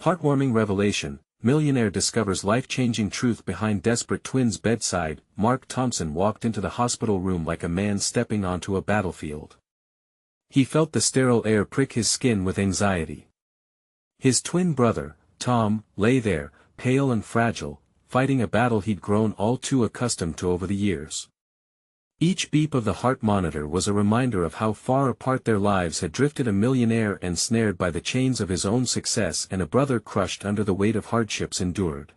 Heartwarming revelation, Millionaire discovers life-changing truth behind desperate twins' bedside. Mark Thompson walked into the hospital room like a man stepping onto a battlefield. He felt the sterile air prick his skin with anxiety. His twin brother, Tom, lay there, pale and fragile, fighting a battle he'd grown all too accustomed to over the years. Each beep of the heart monitor was a reminder of how far apart their lives had drifted. A millionaire ensnared by the chains of his own success and a brother crushed under the weight of hardships endured.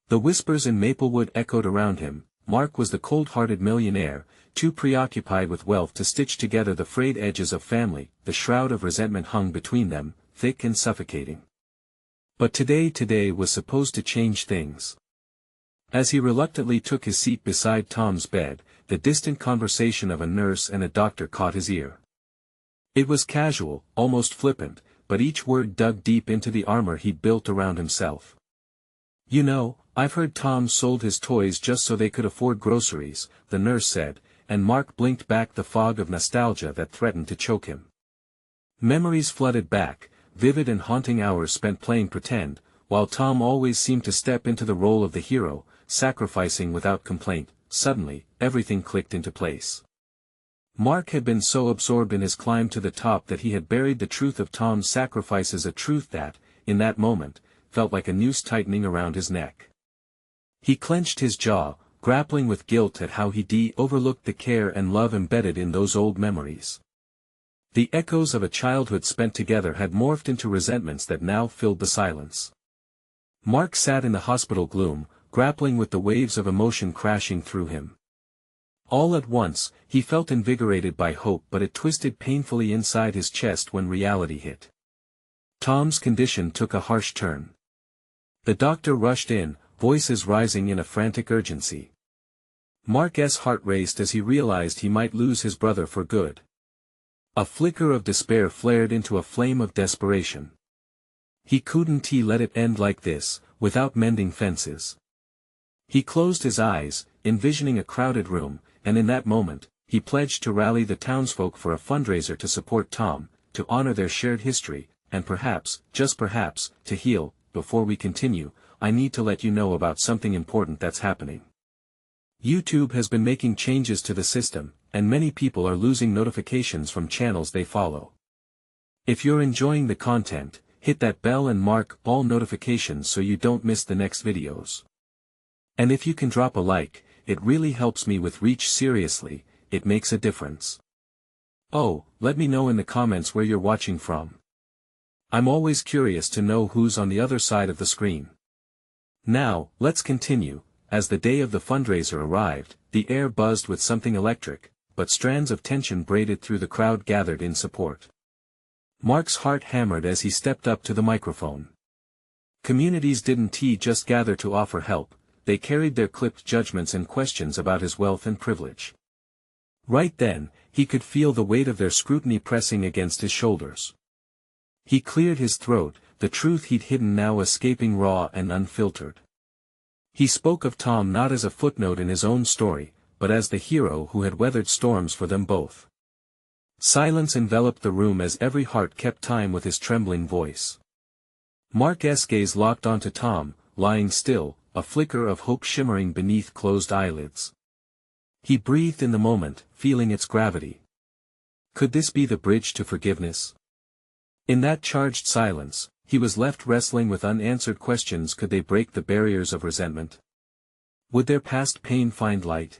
The whispers in Maplewood echoed around him. Mark was the cold-hearted millionaire, too preoccupied with wealth to stitch together the frayed edges of family. The shroud of resentment hung between them, thick and suffocating. But today was supposed to change things. As he reluctantly took his seat beside Tom's bed, the distant conversation of a nurse and a doctor caught his ear. It was casual, almost flippant, but each word dug deep into the armor he'd built around himself. "You know, I've heard Tom sold his toys just so they could afford groceries," the nurse said, and Mark blinked back the fog of nostalgia that threatened to choke him. Memories flooded back, vivid and haunting hours spent playing pretend, while Tom always seemed to step into the role of the hero, sacrificing without complaint. Suddenly, everything clicked into place. Mark had been so absorbed in his climb to the top that he had buried the truth of Tom's sacrifices, a truth that, in that moment, felt like a noose tightening around his neck. He clenched his jaw, grappling with guilt at how he'd overlooked the care and love embedded in those old memories. The echoes of a childhood spent together had morphed into resentments that now filled the silence. Mark sat in the hospital gloom, grappling with the waves of emotion crashing through him. All at once, he felt invigorated by hope, but it twisted painfully inside his chest when reality hit. Tom's condition took a harsh turn. The doctor rushed in, voices rising in a frantic urgency. Mark's heart raced as he realized he might lose his brother for good. A flicker of despair flared into a flame of desperation. He couldn't let it end like this, without mending fences. He closed his eyes, envisioning a crowded room, and in that moment, he pledged to rally the townsfolk for a fundraiser to support Tom, to honor their shared history, and perhaps, just perhaps, to heal. Before we continue, I need to let you know about something important that's happening. YouTube has been making changes to the system, and many people are losing notifications from channels they follow. If you're enjoying the content, hit that bell and mark all notifications so you don't miss the next videos. And if you can drop a like, it really helps me with reach. Seriously, it makes a difference. Oh, let me know in the comments where you're watching from. I'm always curious to know who's on the other side of the screen. Now, let's continue. As the day of the fundraiser arrived, the air buzzed with something electric, but strands of tension braided through the crowd gathered in support. Mark's heart hammered as he stepped up to the microphone. Communities didn't just gather to offer help, they carried their clipped judgments and questions about his wealth and privilege. Right then, he could feel the weight of their scrutiny pressing against his shoulders. He cleared his throat, the truth he'd hidden now escaping raw and unfiltered. He spoke of Tom not as a footnote in his own story, but as the hero who had weathered storms for them both. Silence enveloped the room as every heart kept time with his trembling voice. Mark's gaze locked onto Tom, lying still, a flicker of hope shimmering beneath closed eyelids. He breathed in the moment, feeling its gravity. Could this be the bridge to forgiveness? In that charged silence, he was left wrestling with unanswered questions. Could they break the barriers of resentment? Would their past pain find light?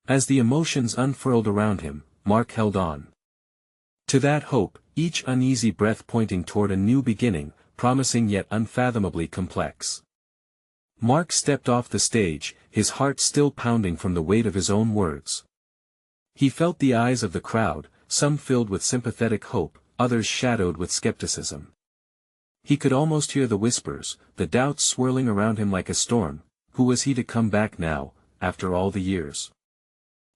As the emotions unfurled around him, Mark held on. To that hope, each uneasy breath pointing toward a new beginning, promising yet unfathomably complex. Mark stepped off the stage, his heart still pounding from the weight of his own words. He felt the eyes of the crowd, some filled with sympathetic hope, others shadowed with skepticism. He could almost hear the whispers, the doubts swirling around him like a storm. Who was he to come back now, after all the years?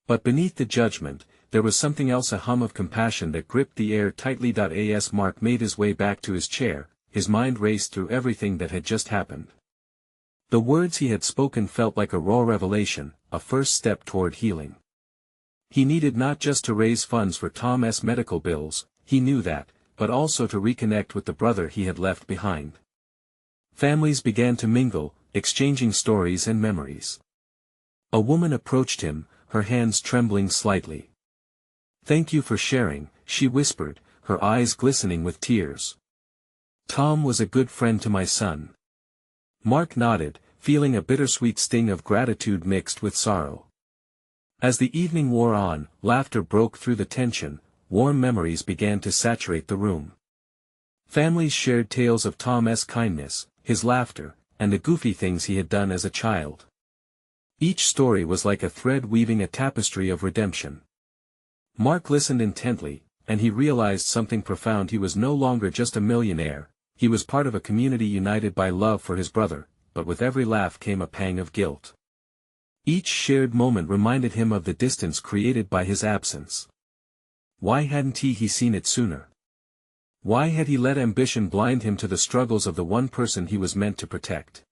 But beneath the judgment, there was something else, a hum of compassion that gripped the air tightly. As Mark made his way back to his chair, his mind raced through everything that had just happened. The words he had spoken felt like a raw revelation, a first step toward healing. He needed not just to raise funds for Tom's medical bills, he knew that, but also to reconnect with the brother he had left behind. Families began to mingle, exchanging stories and memories. A woman approached him, her hands trembling slightly. "Thank you for sharing," she whispered, her eyes glistening with tears. "Tom was a good friend to my son." Mark nodded, feeling a bittersweet sting of gratitude mixed with sorrow. As the evening wore on, laughter broke through the tension, warm memories began to saturate the room. Families shared tales of Tom's kindness, his laughter, and the goofy things he had done as a child. Each story was like a thread weaving a tapestry of redemption. Mark listened intently, and he realized something profound. He was no longer just a millionaire, he was part of a community united by love for his brother, but with every laugh came a pang of guilt. Each shared moment reminded him of the distance created by his absence. Why hadn't he seen it sooner? Why had he let ambition blind him to the struggles of the one person he was meant to protect?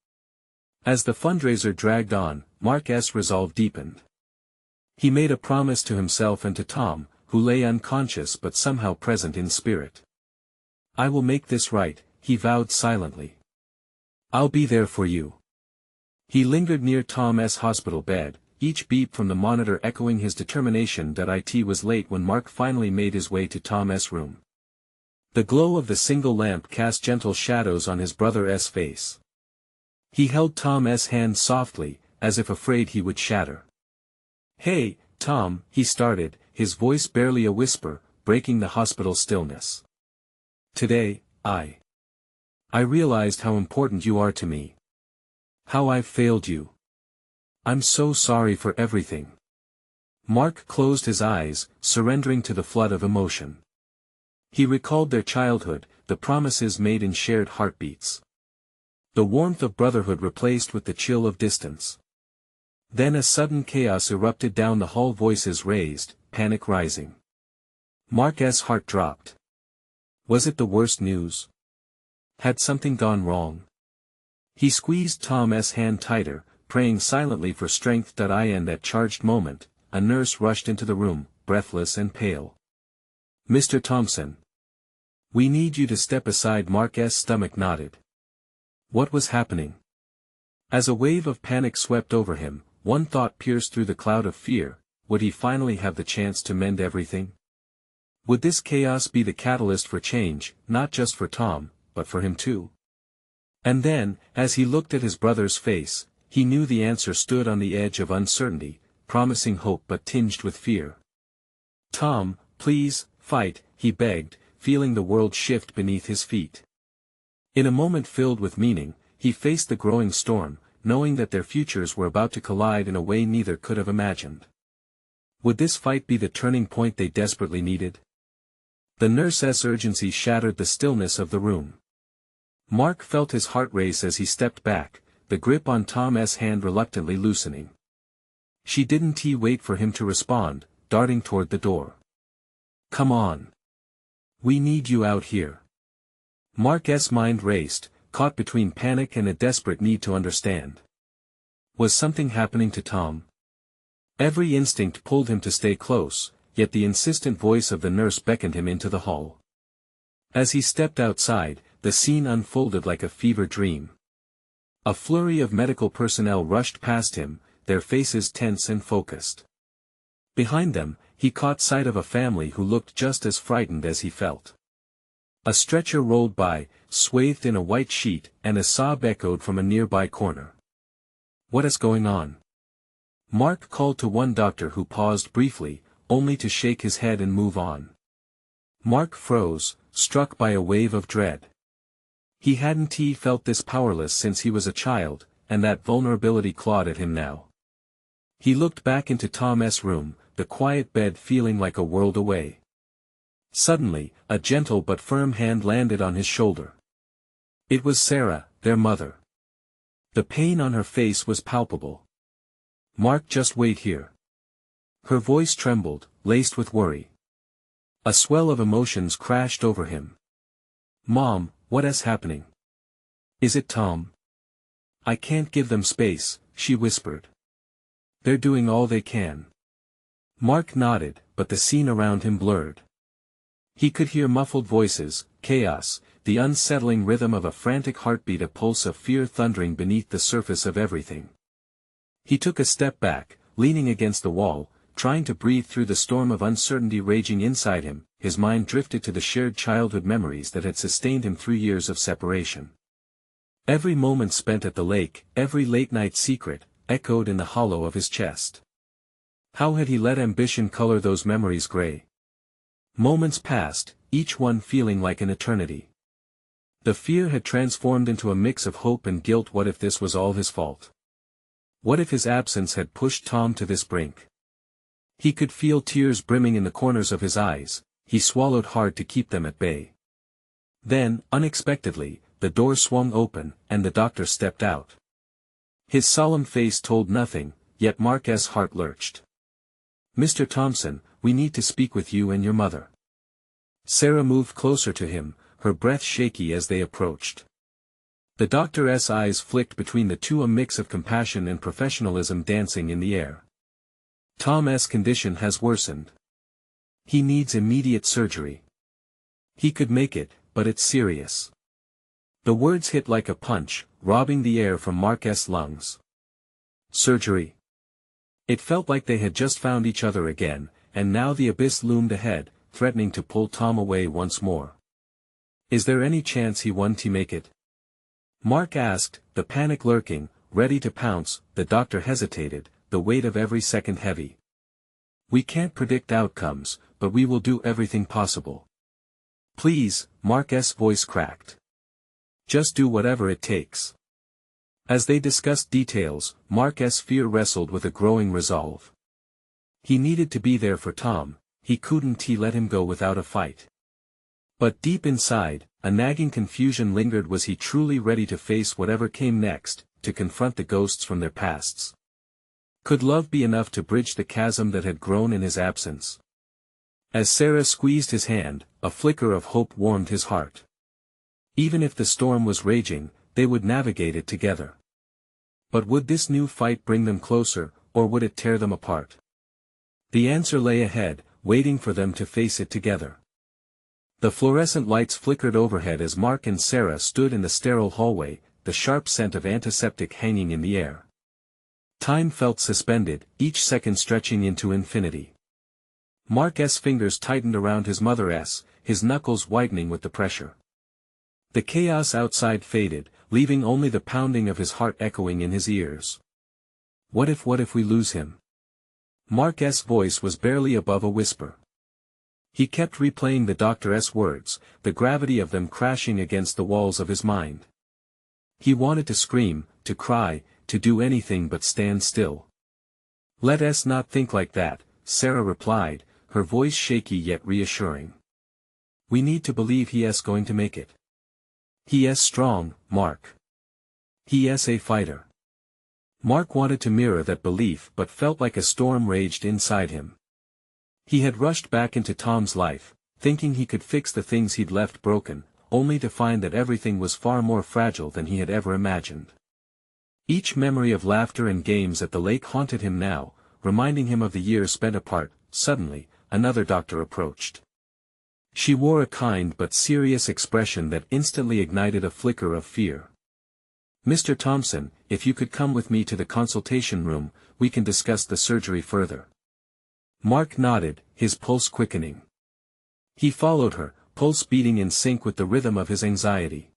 As the fundraiser dragged on, Mark's resolve deepened. He made a promise to himself and to Tom, who lay unconscious but somehow present in spirit. "I will make this right," he vowed silently. "I'll be there for you." He lingered near Tom's hospital bed, each beep from the monitor echoing his determination that it was late when Mark finally made his way to Tom's room. The glow of the single lamp cast gentle shadows on his brother's face. He held Tom's hand softly, as if afraid he would shatter. "Hey, Tom," he started, his voice barely a whisper, breaking the hospital stillness. "Today, I realized how important you are to me. How I've failed you. I'm so sorry for everything." Mark closed his eyes, surrendering to the flood of emotion. He recalled their childhood, the promises made in shared heartbeats. The warmth of brotherhood replaced with the chill of distance. Then a sudden chaos erupted down the hall, voices raised, panic rising. Mark's heart dropped. Was it the worst news? Had something gone wrong? He squeezed Tom's hand tighter, praying silently for strength. In that charged moment, a nurse rushed into the room, breathless and pale. "Mr. Thompson. We need you to step aside." Mark's stomach knotted. What was happening? As a wave of panic swept over him, one thought pierced through the cloud of fear: would he finally have the chance to mend everything? Would this chaos be the catalyst for change, not just for Tom, but for him too? And then, as he looked at his brother's face, he knew the answer stood on the edge of uncertainty, promising hope but tinged with fear. "Tom, please, fight," he begged, feeling the world shift beneath his feet. In a moment filled with meaning, he faced the growing storm, knowing that their futures were about to collide in a way neither could have imagined. Would this fight be the turning point they desperately needed? The nurse's urgency shattered the stillness of the room. Mark felt his heart race as he stepped back, the grip on Tom's hand reluctantly loosening. She didn't wait for him to respond, darting toward the door. "Come on. We need you out here." Mark's mind raced, caught between panic and a desperate need to understand. Was something happening to Tom? Every instinct pulled him to stay close, yet the insistent voice of the nurse beckoned him into the hall. As he stepped outside, the scene unfolded like a fever dream. A flurry of medical personnel rushed past him, their faces tense and focused. Behind them, he caught sight of a family who looked just as frightened as he felt. A stretcher rolled by, swathed in a white sheet, and a sob echoed from a nearby corner. "What is going on?" Mark called to one doctor, who paused briefly, only to shake his head and move on. Mark froze, struck by a wave of dread. He hadn't felt this powerless since he was a child, and that vulnerability clawed at him now. He looked back into Tom's room, the quiet bed feeling like a world away. Suddenly, a gentle but firm hand landed on his shoulder. It was Sarah, their mother. The pain on her face was palpable. "Mark, just wait here." Her voice trembled, laced with worry. A swell of emotions crashed over him. "Mom, what is happening? Is it Tom?" "I can't give them space," she whispered. "They're doing all they can." Mark nodded, but the scene around him blurred. He could hear muffled voices, chaos, the unsettling rhythm of a frantic heartbeat, a pulse of fear thundering beneath the surface of everything. He took a step back, leaning against the wall, trying to breathe through the storm of uncertainty raging inside him. His mind drifted to the shared childhood memories that had sustained him through years of separation. Every moment spent at the lake, every late-night secret, echoed in the hollow of his chest. How had he let ambition color those memories gray? Moments passed, each one feeling like an eternity. The fear had transformed into a mix of hope and guilt. What if this was all his fault? What if his absence had pushed Tom to this brink? He could feel tears brimming in the corners of his eyes. He swallowed hard to keep them at bay. Then, unexpectedly, the door swung open, and the doctor stepped out. His solemn face told nothing, yet Mark's heart lurched. "Mr. Thompson, we need to speak with you and your mother." Sarah moved closer to him, her breath shaky as they approached. The doctor's eyes flicked between the two, a mix of compassion and professionalism dancing in the air. "Tom's condition has worsened. He needs immediate surgery. He could make it, but it's serious." The words hit like a punch, robbing the air from Mark's lungs. Surgery. It felt like they had just found each other again, and now the abyss loomed ahead, threatening to pull Tom away once more. "Is there any chance he won't make it?" Mark asked, the panic lurking, ready to pounce. The doctor hesitated, the weight of every second heavy. "We can't predict outcomes, but we will do everything possible." "Please," Mark's voice cracked. "Just do whatever it takes." As they discussed details, Mark's fear wrestled with a growing resolve. He needed to be there for Tom. He couldn't let him go without a fight. But deep inside, a nagging confusion lingered. Was he truly ready to face whatever came next, to confront the ghosts from their pasts? Could love be enough to bridge the chasm that had grown in his absence? As Sarah squeezed his hand, a flicker of hope warmed his heart. Even if the storm was raging, they would navigate it together. But would this new fight bring them closer, or would it tear them apart? The answer lay ahead, waiting for them to face it together. The fluorescent lights flickered overhead as Mark and Sarah stood in the sterile hallway, the sharp scent of antiseptic hanging in the air. Time felt suspended, each second stretching into infinity. Mark's fingers tightened around his mother's, his knuckles whitening with the pressure. The chaos outside faded, leaving only the pounding of his heart echoing in his ears. What if we lose him? Mark's voice was barely above a whisper. He kept replaying the doctor's words, the gravity of them crashing against the walls of his mind. He wanted to scream, to cry, to do anything but stand still. "Let us not think like that," Sarah replied, her voice shaky yet reassuring. "We need to believe he is going to make it. He is strong, Mark. He is a fighter." Mark wanted to mirror that belief but felt like a storm raged inside him. He had rushed back into Tom's life, thinking he could fix the things he'd left broken, only to find that everything was far more fragile than he had ever imagined. Each memory of laughter and games at the lake haunted him now, reminding him of the years spent apart. Suddenly, another doctor approached. She wore a kind but serious expression that instantly ignited a flicker of fear. "Mr. Thompson, if you could come with me to the consultation room, we can discuss the surgery further." Mark nodded, his pulse quickening. He followed her, pulse beating in sync with the rhythm of his anxiety.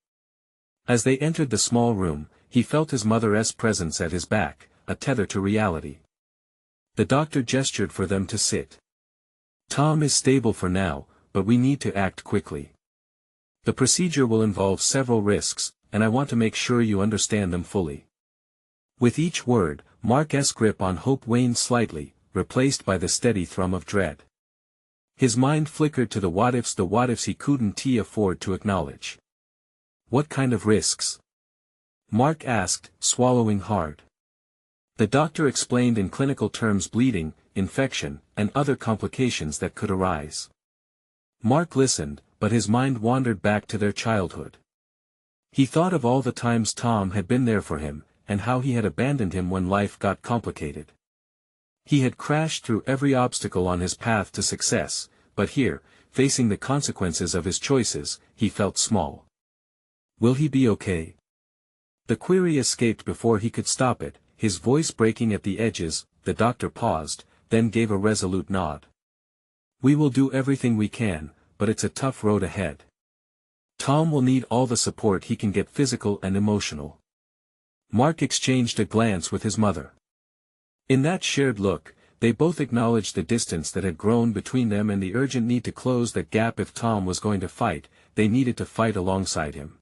As they entered the small room, he felt his mother's presence at his back, a tether to reality. The doctor gestured for them to sit. "Tom is stable for now, but we need to act quickly. The procedure will involve several risks, and I want to make sure you understand them fully." With each word, Mark's grip on hope waned slightly, replaced by the steady thrum of dread. His mind flickered to the what ifs he couldn't afford to acknowledge. "What kind of risks?" Mark asked, swallowing hard. The doctor explained in clinical terms: bleeding, infection, and other complications that could arise. Mark listened, but his mind wandered back to their childhood. He thought of all the times Tom had been there for him, and how he had abandoned him when life got complicated. He had crashed through every obstacle on his path to success, but here, facing the consequences of his choices, he felt small. Will he be okay? The query escaped before he could stop it, his voice breaking at the edges. The doctor paused, then gave a resolute nod. We will do everything we can, but it's a tough road ahead. Tom will need all the support he can get, physical and emotional. Mark exchanged a glance with his mother. In that shared look, they both acknowledged the distance that had grown between them and the urgent need to close that gap. If Tom was going to fight, they needed to fight alongside him.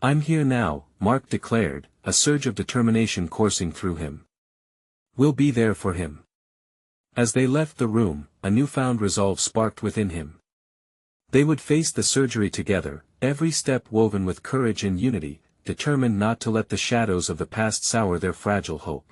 I'm here now, Mark declared, a surge of determination coursing through him. We'll be there for him. As they left the room, a newfound resolve sparked within him. They would face the surgery together, every step woven with courage and unity, determined not to let the shadows of the past sour their fragile hope.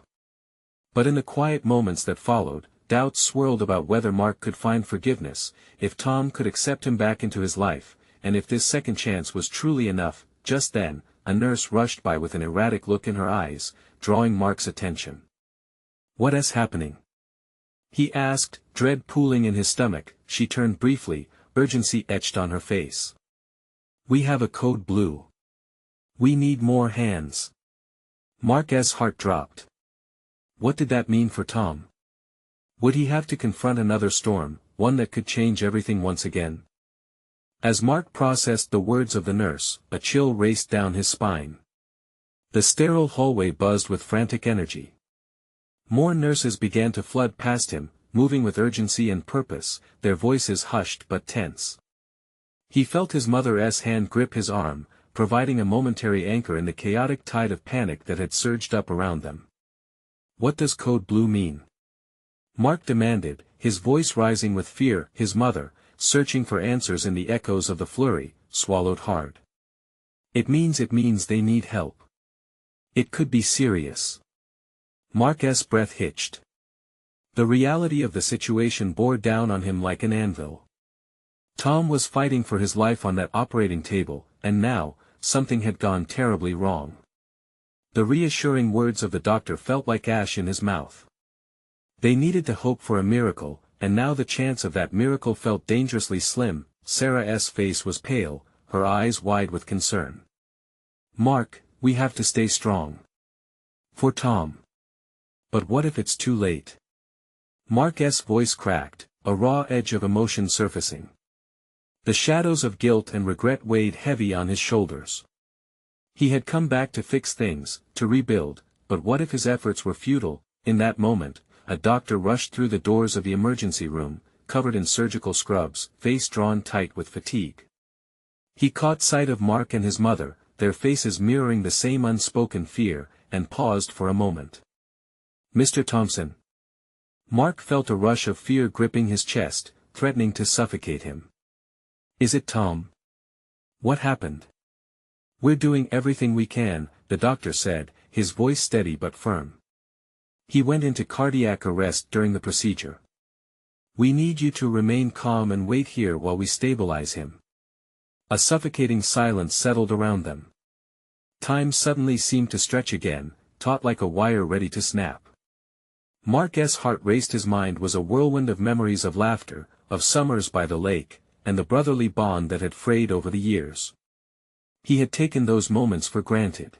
But in the quiet moments that followed, doubts swirled about whether Mark could find forgiveness, if Tom could accept him back into his life, and if this second chance was truly enough. Just then, a nurse rushed by with an erratic look in her eyes, drawing Mark's attention. What is happening? He asked, dread pooling in his stomach. She turned briefly, urgency etched on her face. We have a code blue. We need more hands. Mark's heart dropped. What did that mean for Tom? Would he have to confront another storm, one that could change everything once again? As Mark processed the words of the nurse, a chill raced down his spine. The sterile hallway buzzed with frantic energy. More nurses began to flood past him, moving with urgency and purpose, their voices hushed but tense. He felt his mother's hand grip his arm, providing a momentary anchor in the chaotic tide of panic that had surged up around them. What does code blue mean? Mark demanded, his voice rising with fear. His mother, searching for answers in the echoes of the flurry, swallowed hard. It means they need help. It could be serious. Mark's breath hitched. The reality of the situation bore down on him like an anvil. Tom was fighting for his life on that operating table, and now, something had gone terribly wrong. The reassuring words of the doctor felt like ash in his mouth. They needed to hope for a miracle, and now the chance of that miracle felt dangerously slim. Sarah's face was pale, her eyes wide with concern. Mark, we have to stay strong. For Tom. But what if it's too late? Mark's voice cracked, a raw edge of emotion surfacing. The shadows of guilt and regret weighed heavy on his shoulders. He had come back to fix things, to rebuild, but what if his efforts were futile? In that moment, a doctor rushed through the doors of the emergency room, covered in surgical scrubs, face drawn tight with fatigue. He caught sight of Mark and his mother, their faces mirroring the same unspoken fear, and paused for a moment. Mr. Thompson. Mark felt a rush of fear gripping his chest, threatening to suffocate him. Is it Tom? What happened? We're doing everything we can, the doctor said, his voice steady but firm. He went into cardiac arrest during the procedure. We need you to remain calm and wait here while we stabilize him. A suffocating silence settled around them. Time suddenly seemed to stretch again, taut like a wire ready to snap. Mark's heart raced. His mind was a whirlwind of memories of laughter, of summers by the lake, and the brotherly bond that had frayed over the years. He had taken those moments for granted.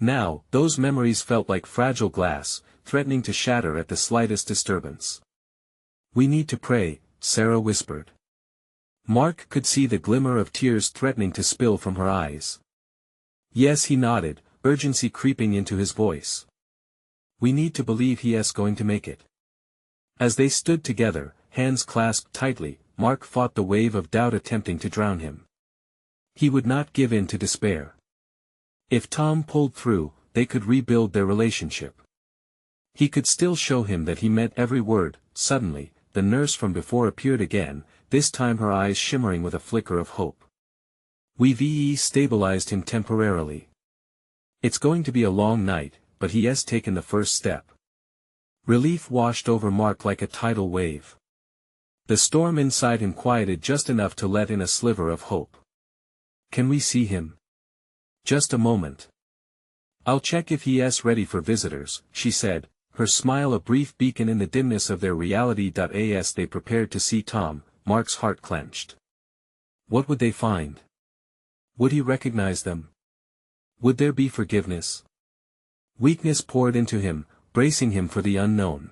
Now, those memories felt like fragile glass, threatening to shatter at the slightest disturbance. We need to pray, Sarah whispered. Mark could see the glimmer of tears threatening to spill from her eyes. Yes, he nodded, urgency creeping into his voice. We need to believe he is going to make it. As they stood together, hands clasped tightly, Mark fought the wave of doubt attempting to drown him. He would not give in to despair. If Tom pulled through, they could rebuild their relationship. He could still show him that he meant every word. Suddenly, the nurse from before appeared again, this time her eyes shimmering with a flicker of hope. We've stabilized him temporarily. It's going to be a long night, but he has taken the first step. Relief washed over Mark like a tidal wave. The storm inside him quieted just enough to let in a sliver of hope. Can we see him? Just a moment. I'll check if he is ready for visitors, she said, her smile a brief beacon in the dimness of their reality. As they prepared to see Tom, Mark's heart clenched. What would they find? Would he recognize them? Would there be forgiveness? Weakness poured into him, bracing him for the unknown.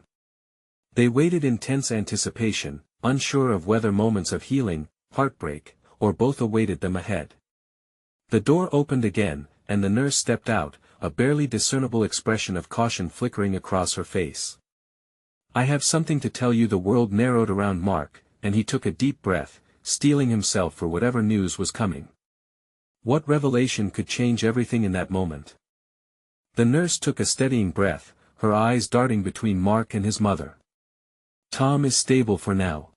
They waited in tense anticipation, unsure of whether moments of healing, heartbreak, or both awaited them ahead. The door opened again, and the nurse stepped out, a barely discernible expression of caution flickering across her face. "I have something to tell you." The world narrowed around Mark, and he took a deep breath, steeling himself for whatever news was coming. What revelation could change everything in that moment? The nurse took a steadying breath, her eyes darting between Mark and his mother. "Tom is stable for now.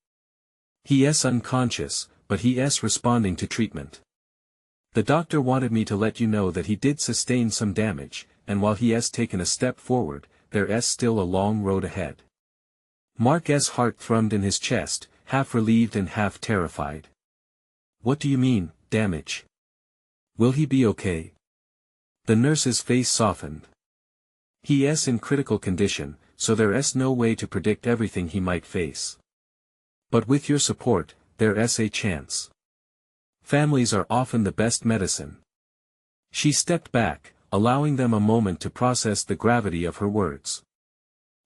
He is unconscious, but he is responding to treatment. The doctor wanted me to let you know that he did sustain some damage, and while he has taken a step forward, there is still a long road ahead." Mark's heart thrummed in his chest, half relieved and half terrified. "What do you mean, damage? Will he be okay?" The nurse's face softened. "He is in critical condition, so there is no way to predict everything he might face. But with your support, there is a chance. Families are often the best medicine." She stepped back, allowing them a moment to process the gravity of her words.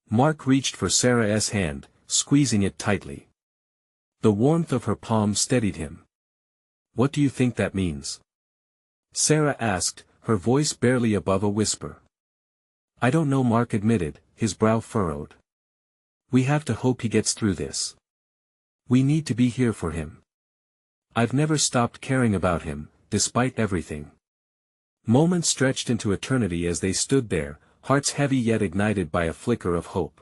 Mark reached for Sarah's hand, squeezing it tightly. The warmth of her palm steadied him. "What do you think that means?" Sarah asked, her voice barely above a whisper. "I don't know," Mark admitted, his brow furrowed. "We have to hope he gets through this. We need to be here for him. I've never stopped caring about him, despite everything." Moments stretched into eternity as they stood there, hearts heavy yet ignited by a flicker of hope.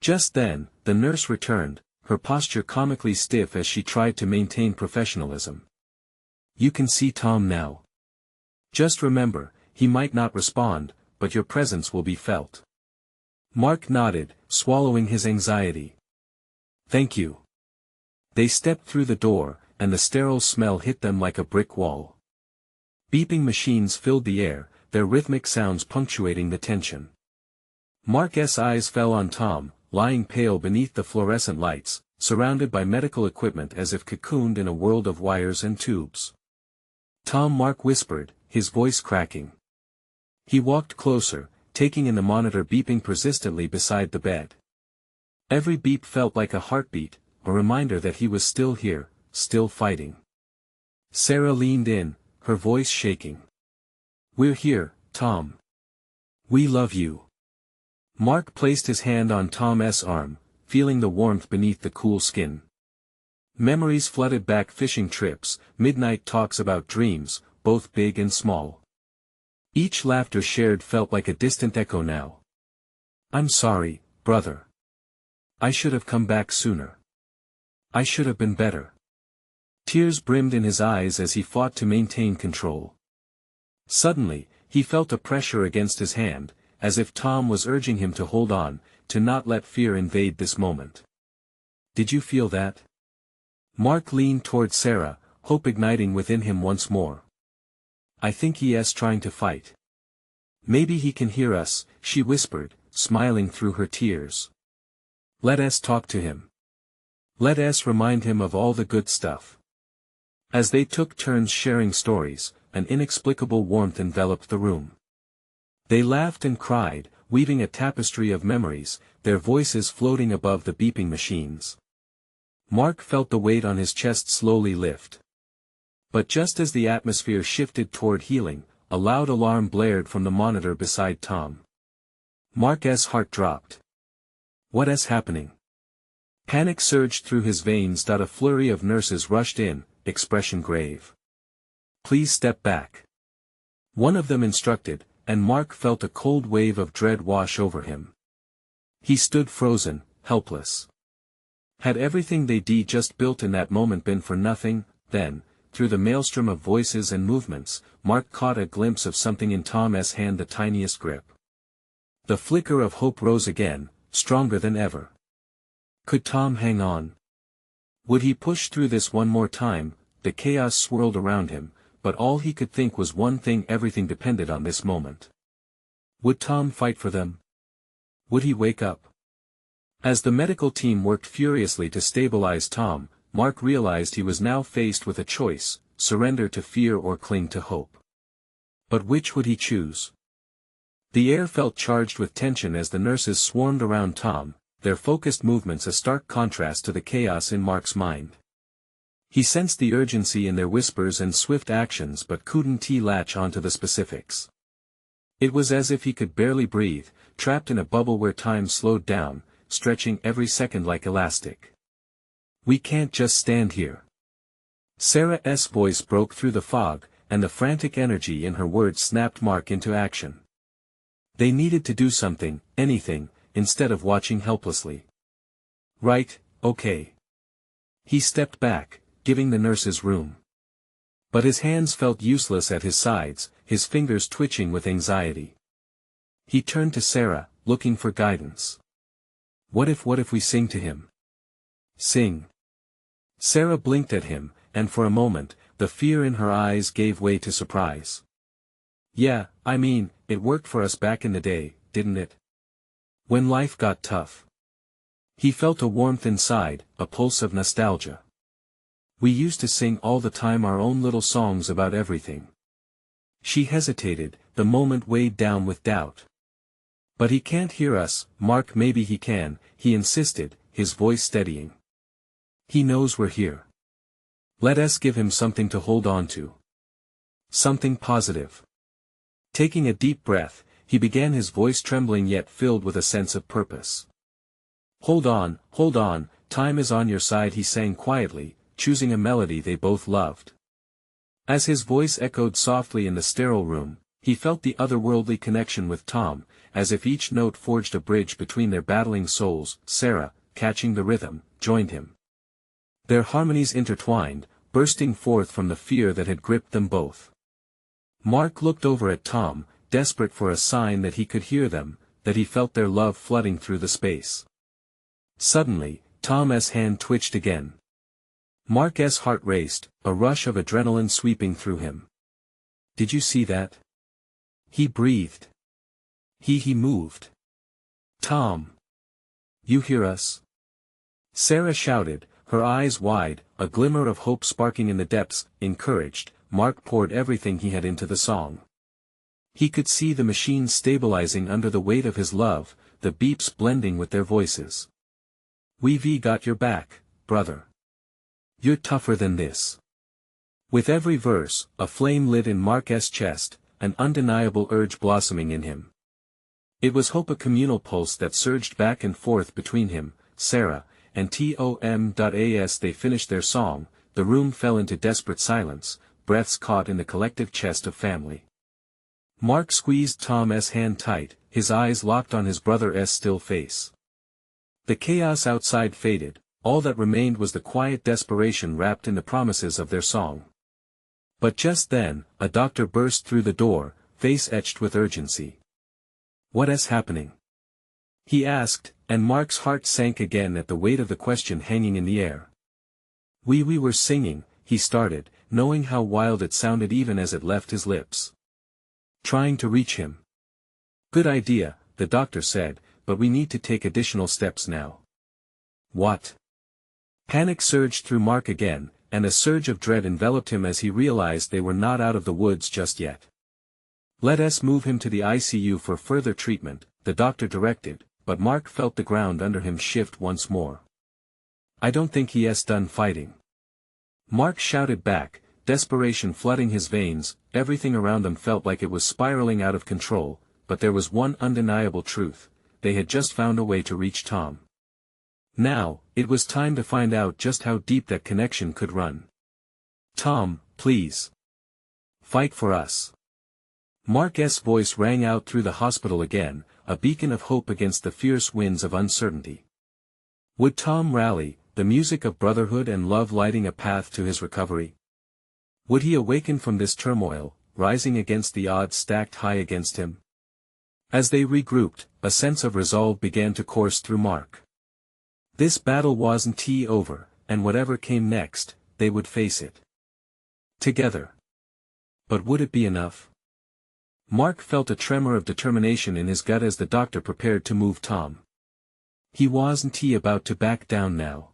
Just then, the nurse returned, her posture comically stiff as she tried to maintain professionalism. "You can see Tom now. Just remember, he might not respond, but your presence will be felt." Mark nodded, swallowing his anxiety. "Thank you." They stepped through the door, and the sterile smell hit them like a brick wall. Beeping machines filled the air, their rhythmic sounds punctuating the tension. Mark's eyes fell on Tom, lying pale beneath the fluorescent lights, surrounded by medical equipment as if cocooned in a world of wires and tubes. "Tom," Mark whispered, his voice cracking. He walked closer, taking in the monitor beeping persistently beside the bed. Every beep felt like a heartbeat, a reminder that he was still here, still fighting. Sarah leaned in, her voice shaking. "We're here, Tom. We love you." Mark placed his hand on Tom's arm, feeling the warmth beneath the cool skin. Memories flooded back: fishing trips, midnight talks about dreams, both big and small. Each laughter shared felt like a distant echo now. "I'm sorry, brother. I should have come back sooner. I should have been better." Tears brimmed in his eyes as he fought to maintain control. Suddenly, he felt a pressure against his hand, as if Tom was urging him to hold on, to not let fear invade this moment. "Did you feel that?" Mark leaned toward Sarah, hope igniting within him once more. "I think he is trying to fight. Maybe he can hear us," she whispered, smiling through her tears. "Let us talk to him. Let us remind him of all the good stuff." As they took turns sharing stories, an inexplicable warmth enveloped the room. They laughed and cried, weaving a tapestry of memories, their voices floating above the beeping machines. Mark felt the weight on his chest slowly lift. But just as the atmosphere shifted toward healing, a loud alarm blared from the monitor beside Tom. Mark's heart dropped. "What is happening?" Panic surged through his veins. A flurry of nurses rushed in, expression grave. "Please step back," one of them instructed, and Mark felt a cold wave of dread wash over him. He stood frozen, helpless. Had everything they just built in that moment been for nothing? Then, through the maelstrom of voices and movements, Mark caught a glimpse of something in Tom's hand, the tiniest grip. The flicker of hope rose again, stronger than ever. Could Tom hang on? Would he push through this one more time? The chaos swirled around him, but all he could think was one thing: everything depended on this moment. Would Tom fight for them? Would he wake up? As the medical team worked furiously to stabilize Tom, Mark realized he was now faced with a choice: surrender to fear or cling to hope. But which would he choose? The air felt charged with tension as the nurses swarmed around Tom, their focused movements a stark contrast to the chaos in Mark's mind. He sensed the urgency in their whispers and swift actions but couldn't latch onto the specifics. It was as if he could barely breathe, trapped in a bubble where time slowed down, stretching every second like elastic. "We can't just stand here." Sarah's voice broke through the fog, and the frantic energy in her words snapped Mark into action. They needed to do something, anything, instead of watching helplessly. "Right, okay." He stepped back, giving the nurses room. But his hands felt useless at his sides, his fingers twitching with anxiety. He turned to Sarah, looking for guidance. What if we sing to him?" "Sing?" Sarah blinked at him, and for a moment, the fear in her eyes gave way to surprise. "Yeah, I mean, it worked for us back in the day, didn't it? When life got tough." He felt a warmth inside, a pulse of nostalgia. "We used to sing all the time our own little songs about everything." She hesitated, the moment weighed down with doubt. "But he can't hear us, Mark." "Maybe he can," he insisted, his voice steadying. "He knows we're here. Let us give him something to hold on to. Something positive." Taking a deep breath, he began, his voice trembling yet filled with a sense of purpose. Hold on, time is on your side," he sang quietly, choosing a melody they both loved. As his voice echoed softly in the sterile room, he felt the otherworldly connection with Tom, as if each note forged a bridge between their battling souls. Sarah, catching the rhythm, joined him. Their harmonies intertwined, bursting forth from the fear that had gripped them both. Mark looked over at Tom, desperate for a sign that he could hear them, that he felt their love flooding through the space. Suddenly, Tom's hand twitched again. Mark's heart raced, a rush of adrenaline sweeping through him. "Did you see that?" He breathed. He moved. "Tom! You hear us?" Sarah shouted, her eyes wide, a glimmer of hope sparking in the depths. Encouraged, Mark poured everything he had into the song. He could see the machine stabilizing under the weight of his love, the beeps blending with their voices. "We've got your back, brother. You're tougher than this." With every verse, a flame lit in Mark's chest, an undeniable urge blossoming in him. It was hope, a communal pulse that surged back and forth between him, Sarah, and Tom. As they finished their song, the room fell into desperate silence, breaths caught in the collective chest of family. Mark squeezed Tom's hand tight, his eyes locked on his brother's still face. The chaos outside faded, all that remained was the quiet desperation wrapped in the promises of their song. But just then, a doctor burst through the door, face etched with urgency. "What's happening?" he asked, and Mark's heart sank again at the weight of the question hanging in the air. We were singing," he started, knowing how wild it sounded even as it left his lips. "Trying to reach him." "Good idea," the doctor said, "but we need to take additional steps now." "What?" Panic surged through Mark again, and a surge of dread enveloped him as he realized they were not out of the woods just yet. "Let us move him to the ICU for further treatment," the doctor directed, but Mark felt the ground under him shift once more. "I don't think he's done fighting," Mark shouted back, desperation flooding his veins. Everything around them felt like it was spiraling out of control, but there was one undeniable truth: they had just found a way to reach Tom. Now, it was time to find out just how deep that connection could run. "Tom, please. Fight for us." Mark's voice rang out through the hospital again, a beacon of hope against the fierce winds of uncertainty. Would Tom rally, the music of brotherhood and love lighting a path to his recovery? Would he awaken from this turmoil, rising against the odds stacked high against him? As they regrouped, a sense of resolve began to course through Mark. This battle wasn't over, and whatever came next, they would face it together. But would it be enough? Mark felt a tremor of determination in his gut as the doctor prepared to move Tom. He wasn't about to back down now.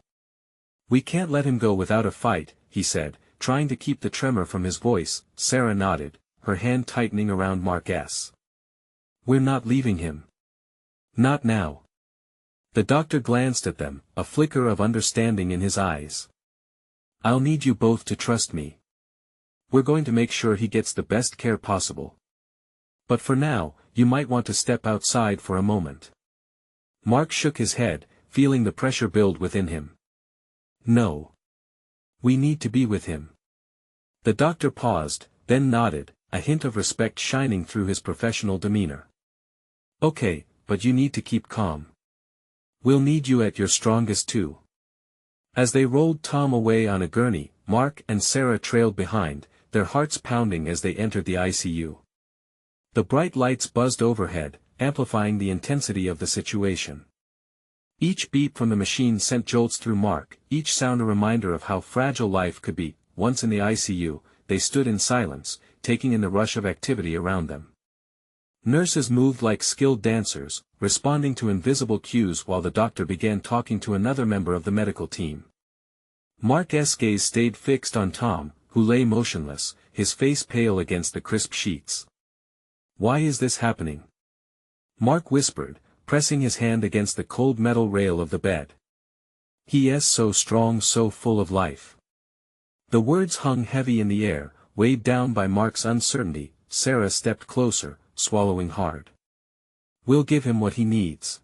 "We can't let him go without a fight," he said, trying to keep the tremor from his voice. Sarah nodded, her hand tightening around Mark S. "We're not leaving him. Not now." The doctor glanced at them, a flicker of understanding in his eyes. "I'll need you both to trust me. We're going to make sure he gets the best care possible. But for now, you might want to step outside for a moment." Mark shook his head, feeling the pressure build within him. "No. We need to be with him." The doctor paused, then nodded, a hint of respect shining through his professional demeanor. "Okay, but you need to keep calm. We'll need you at your strongest too." As they rolled Tom away on a gurney, Mark and Sarah trailed behind, their hearts pounding as they entered the ICU. The bright lights buzzed overhead, amplifying the intensity of the situation. Each beep from the machine sent jolts through Mark, each sound a reminder of how fragile life could be. Once in the ICU, they stood in silence, taking in the rush of activity around them. Nurses moved like skilled dancers, responding to invisible cues while the doctor began talking to another member of the medical team. Mark's gaze stayed fixed on Tom, who lay motionless, his face pale against the crisp sheets. "Why is this happening?" Mark whispered, pressing his hand against the cold metal rail of the bed. "He is so strong, so full of life." The words hung heavy in the air, weighed down by Mark's uncertainty. Sarah stepped closer, swallowing hard. "We'll give him what he needs.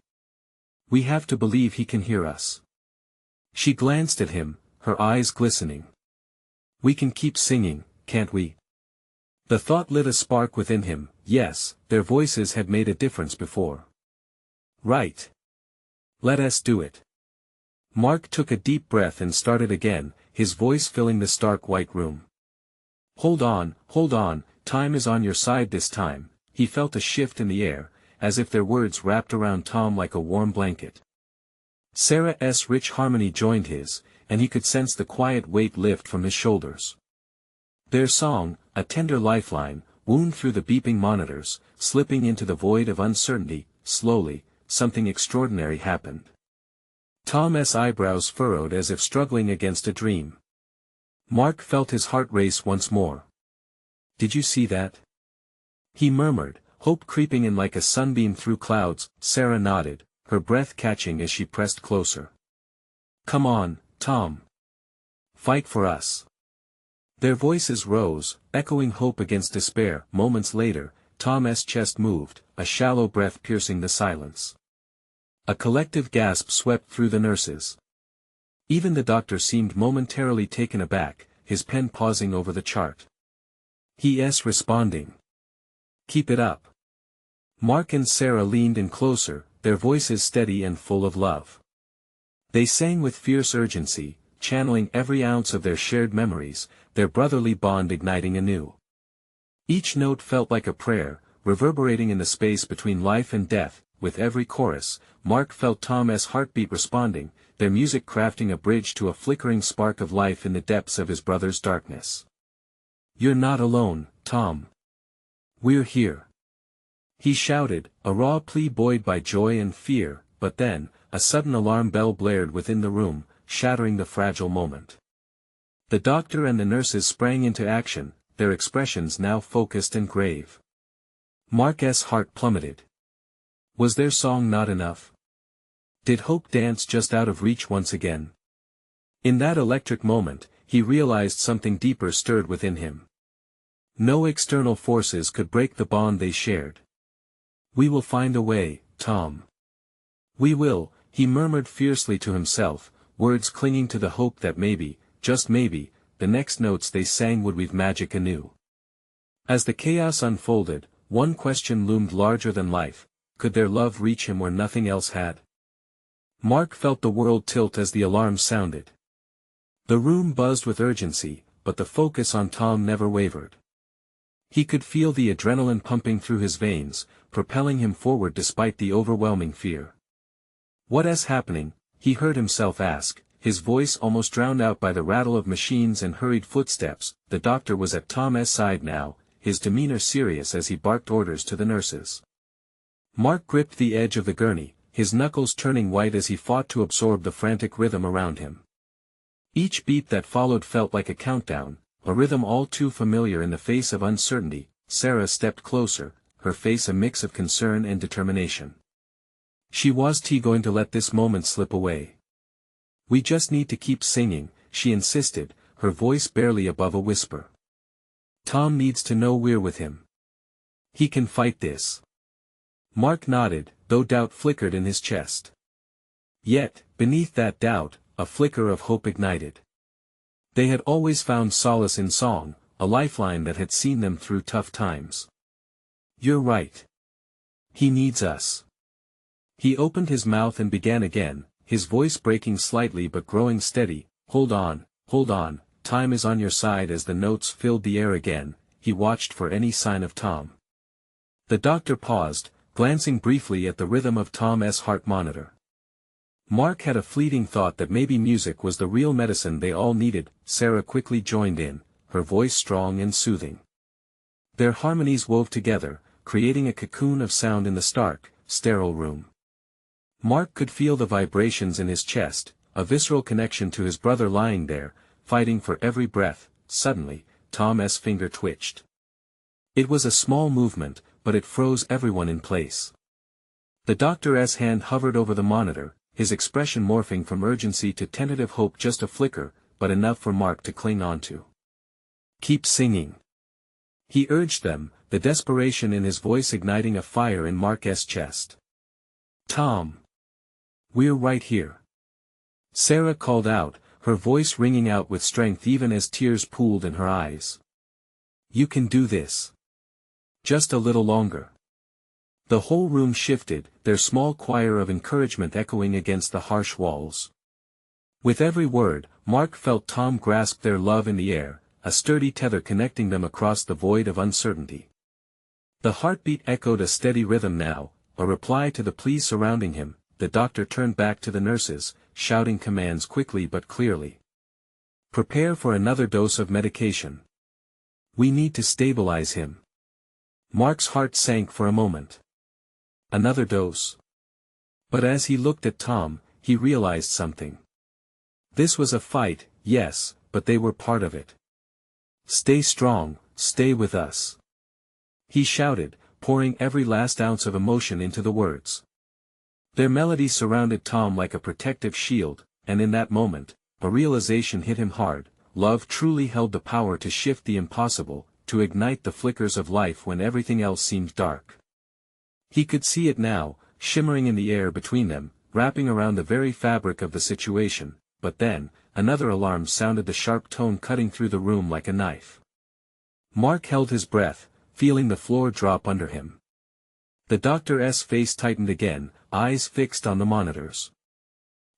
We have to believe he can hear us." She glanced at him, her eyes glistening. "We can keep singing, can't we?" The thought lit a spark within him. Yes, their voices had made a difference before. "Right. Let us do it." Mark took a deep breath and started again, his voice filling the stark white room. Hold on, time is on your side this time." He felt a shift in the air, as if their words wrapped around Tom like a warm blanket. Sarah's rich harmony joined his, and he could sense the quiet weight lift from his shoulders. Their song, a tender lifeline, wound through the beeping monitors, slipping into the void of uncertainty. Slowly, something extraordinary happened. Tom's eyebrows furrowed as if struggling against a dream. Mark felt his heart race once more. "Did you see that?" he murmured, hope creeping in like a sunbeam through clouds. Sarah nodded, her breath catching as she pressed closer. "Come on, Tom. Fight for us." Their voices rose, echoing hope against despair. Moments later, Tom's chest moved, a shallow breath piercing the silence. A collective gasp swept through the nurses. Even the doctor seemed momentarily taken aback, his pen pausing over the chart. "He's responding. Keep it up." Mark and Sarah leaned in closer, their voices steady and full of love. They sang with fierce urgency, channeling every ounce of their shared memories, their brotherly bond igniting anew. Each note felt like a prayer, reverberating in the space between life and death. With every chorus, Mark felt Tom's heartbeat responding, their music crafting a bridge to a flickering spark of life in the depths of his brother's darkness. "You're not alone, Tom. We're here," he shouted, a raw plea buoyed by joy and fear. But then, a sudden alarm bell blared within the room, shattering the fragile moment. The doctor and the nurses sprang into action, their expressions now focused and grave. Mark's heart plummeted. Was their song not enough? Did hope dance just out of reach once again? In that electric moment, he realized something deeper stirred within him. No external forces could break the bond they shared. "We will find a way, Tom. We will," he murmured fiercely to himself, words clinging to the hope that maybe, just maybe, the next notes they sang would weave magic anew. As the chaos unfolded, one question loomed larger than life: could their love reach him where nothing else had? Mark felt the world tilt as the alarm sounded. The room buzzed with urgency, but the focus on Tom never wavered. He could feel the adrenaline pumping through his veins, propelling him forward despite the overwhelming fear. "What's happening?" he heard himself ask, his voice almost drowned out by the rattle of machines and hurried footsteps. The doctor was at Tom's side now, his demeanor serious as he barked orders to the nurses. Mark gripped the edge of the gurney, his knuckles turning white as he fought to absorb the frantic rhythm around him. Each beat that followed felt like a countdown, a rhythm all too familiar in the face of uncertainty. Sarah stepped closer, her face a mix of concern and determination. She wasn't going to let this moment slip away. "We just need to keep singing," she insisted, her voice barely above a whisper. "Tom needs to know we're with him. He can fight this." Mark nodded, though doubt flickered in his chest. Yet, beneath that doubt, a flicker of hope ignited. They had always found solace in song, a lifeline that had seen them through tough times. "You're right. He needs us." He opened his mouth and began again, his voice breaking slightly but growing steady. Hold on, time is on your side." As the notes filled the air again, he watched for any sign of Tom. The doctor paused, glancing briefly at the rhythm of Tom's heart monitor. Mark had a fleeting thought that maybe music was the real medicine they all needed. Sarah quickly joined in, her voice strong and soothing. Their harmonies wove together, creating a cocoon of sound in the stark, sterile room. Mark could feel the vibrations in his chest, a visceral connection to his brother lying there, fighting for every breath. Suddenly, Tom's finger twitched. It was a small movement, but it froze everyone in place. The doctor's hand hovered over the monitor, his expression morphing from urgency to tentative hope. Just a flicker, but enough for Mark to cling onto. "Keep singing," he urged them, the desperation in his voice igniting a fire in Mark's chest. "Tom. We're right here," Sarah called out, her voice ringing out with strength even as tears pooled in her eyes. "You can do this. Just a little longer." The whole room shifted, their small choir of encouragement echoing against the harsh walls. With every word, Mark felt Tom grasp their love in the air, a sturdy tether connecting them across the void of uncertainty. The heartbeat echoed a steady rhythm now, a reply to the pleas surrounding him. The doctor turned back to the nurses, shouting commands quickly but clearly. "Prepare for another dose of medication. We need to stabilize him." Mark's heart sank for a moment. Another dose? But as he looked at Tom, he realized something. This was a fight, yes, but they were part of it. "Stay strong, stay with us," he shouted, pouring every last ounce of emotion into the words. Their melody surrounded Tom like a protective shield, and in that moment, a realization hit him hard. Love truly held the power to shift the impossible, to ignite the flickers of life when everything else seemed dark. He could see it now, shimmering in the air between them, wrapping around the very fabric of the situation. But then, another alarm sounded, the sharp tone cutting through the room like a knife. Mark held his breath, feeling the floor drop under him. The doctor's face tightened again, eyes fixed on the monitors.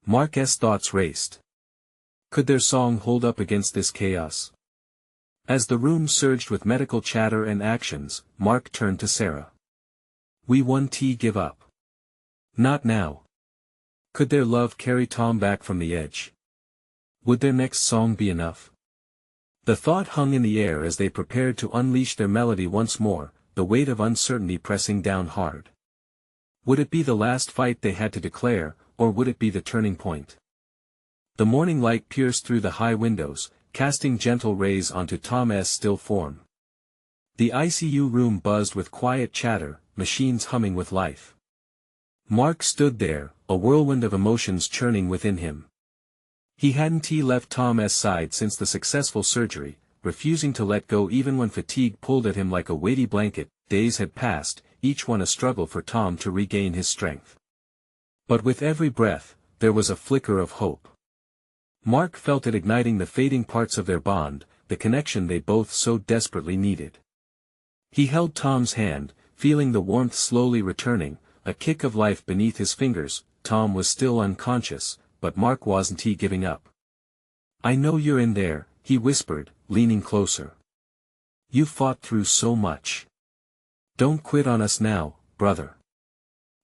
Mark's thoughts raced. Could their song hold up against this chaos? As the room surged with medical chatter and actions, Mark turned to Sarah. "We won't give up. Not now." Could their love carry Tom back from the edge? Would their next song be enough? The thought hung in the air as they prepared to unleash their melody once more, the weight of uncertainty pressing down hard. Would it be the last fight they had to declare, or would it be the turning point? The morning light pierced through the high windows, casting gentle rays onto Tom's still form. The ICU room buzzed with quiet chatter, machines humming with life. Mark stood there, a whirlwind of emotions churning within him. He hadn't left Tom's side since the successful surgery, refusing to let go even when fatigue pulled at him like a weighty blanket. Days had passed, each one a struggle for Tom to regain his strength. But with every breath, there was a flicker of hope. Mark felt it igniting the fading parts of their bond, the connection they both so desperately needed. He held Tom's hand, feeling the warmth slowly returning, a kick of life beneath his fingers. Tom was still unconscious, but Mark wasn't giving up. "I know you're in there," he whispered, leaning closer. "You fought through so much. Don't quit on us now, brother."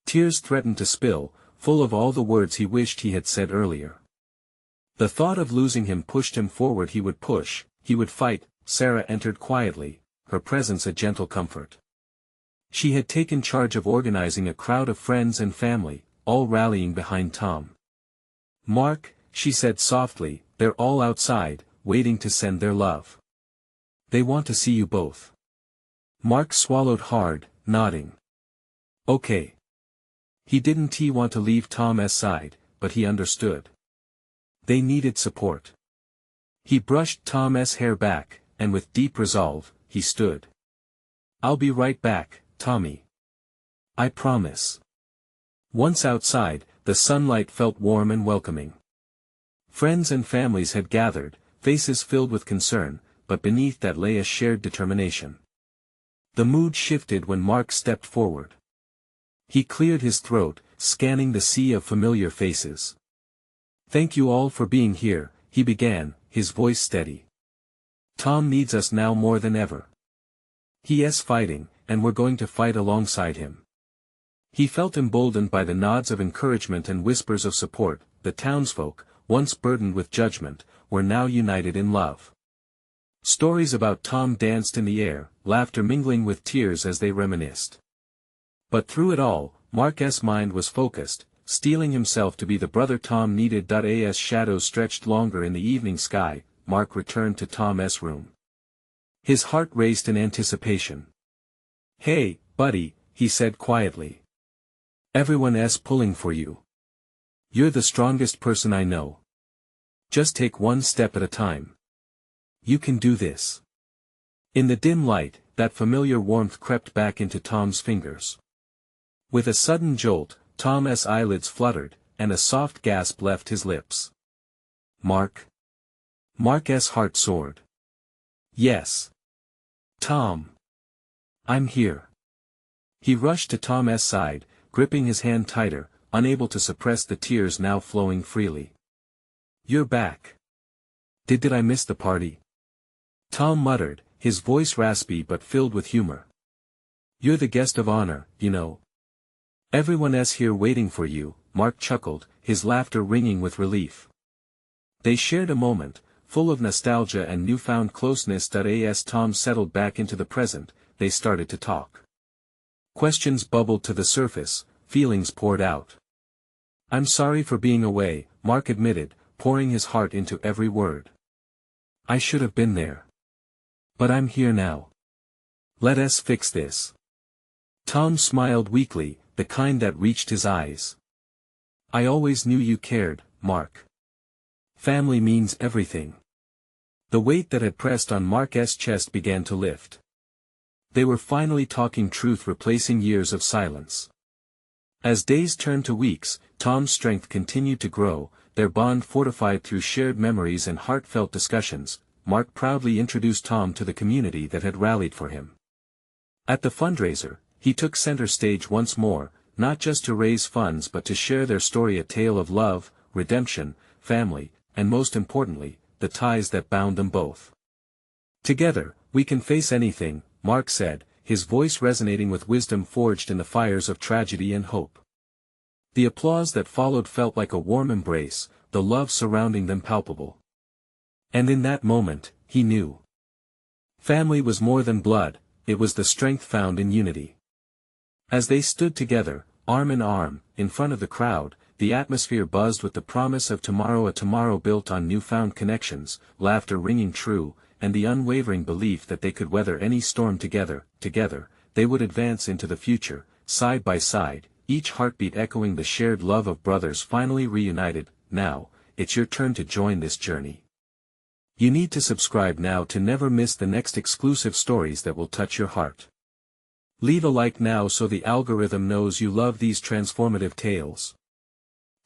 Tears threatened to spill, full of all the words he wished he had said earlier. The thought of losing him pushed him forward. He would push, he would fight. Sarah entered quietly, her presence a gentle comfort. She had taken charge of organizing a crowd of friends and family, all rallying behind Tom. "Mark," she said softly, "they're all outside, waiting to send their love. They want to see you both. Mark swallowed hard, nodding. Okay. He didn't want to leave Tom's side, but he understood. They needed support. He brushed Tom's hair back, and with deep resolve, he stood. I'll be right back, Tommy. I promise. Once outside, the sunlight felt warm and welcoming. Friends and families had gathered, faces filled with concern, but beneath that lay a shared determination. The mood shifted when Mark stepped forward. He cleared his throat, scanning the sea of familiar faces. Thank you all for being here, he began, his voice steady. Tom needs us now more than ever. He's fighting, and we're going to fight alongside him. He felt emboldened by the nods of encouragement and whispers of support. The townsfolk, once burdened with judgment, were now united in love. Stories about Tom danced in the air, laughter mingling with tears as they reminisced. But through it all, Mark's mind was focused, steeling himself to be the brother Tom needed. As shadows stretched longer in the evening sky, Mark returned to Tom's room. His heart raced in anticipation. Hey, buddy, he said quietly. Everyone's pulling for you. You're the strongest person I know. Just take one step at a time. You can do this. In the dim light, that familiar warmth crept back into Tom's fingers. With a sudden jolt, Tom's eyelids fluttered, and a soft gasp left his lips. Mark? Mark's heart soared. Yes. Tom. I'm here. He rushed to Tom's side, gripping his hand tighter, unable to suppress the tears now flowing freely. You're back. Did I miss the party? Tom muttered, his voice raspy but filled with humor. You're the guest of honor, you know. Everyone's here waiting for you, Mark chuckled, his laughter ringing with relief. They shared a moment, full of nostalgia and newfound closeness. As Tom settled back into the present, they started to talk. Questions bubbled to the surface, feelings poured out. I'm sorry for being away, Mark admitted, pouring his heart into every word. I should have been there. But I'm here now. Let us fix this. Tom smiled weakly, the kind that reached his eyes. I always knew you cared, Mark. Family means everything. The weight that had pressed on Mark's chest began to lift. They were finally talking truth, replacing years of silence. As days turned to weeks, Tom's strength continued to grow, their bond fortified through shared memories and heartfelt discussions. Mark proudly introduced Tom to the community that had rallied for him. At the fundraiser, he took center stage once more, not just to raise funds but to share their story, a tale of love, redemption, family, and most importantly, the ties that bound them both. Together, we can face anything, Mark said, his voice resonating with wisdom forged in the fires of tragedy and hope. The applause that followed felt like a warm embrace, the love surrounding them palpable. And in that moment, he knew. Family was more than blood, it was the strength found in unity. As they stood together, arm in arm, in front of the crowd, the atmosphere buzzed with the promise of tomorrow, a tomorrow built on newfound connections, laughter ringing true, and the unwavering belief that they could weather any storm together, they would advance into the future, side by side, each heartbeat echoing the shared love of brothers finally reunited. Now, it's your turn to join this journey. You need to subscribe now to never miss the next exclusive stories that will touch your heart. Leave a like now so the algorithm knows you love these transformative tales.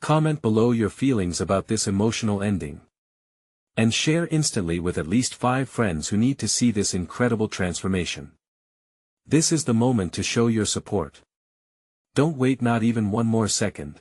Comment below your feelings about this emotional ending. And share instantly with at least 5 friends who need to see this incredible transformation. This is the moment to show your support. Don't wait not even one more second.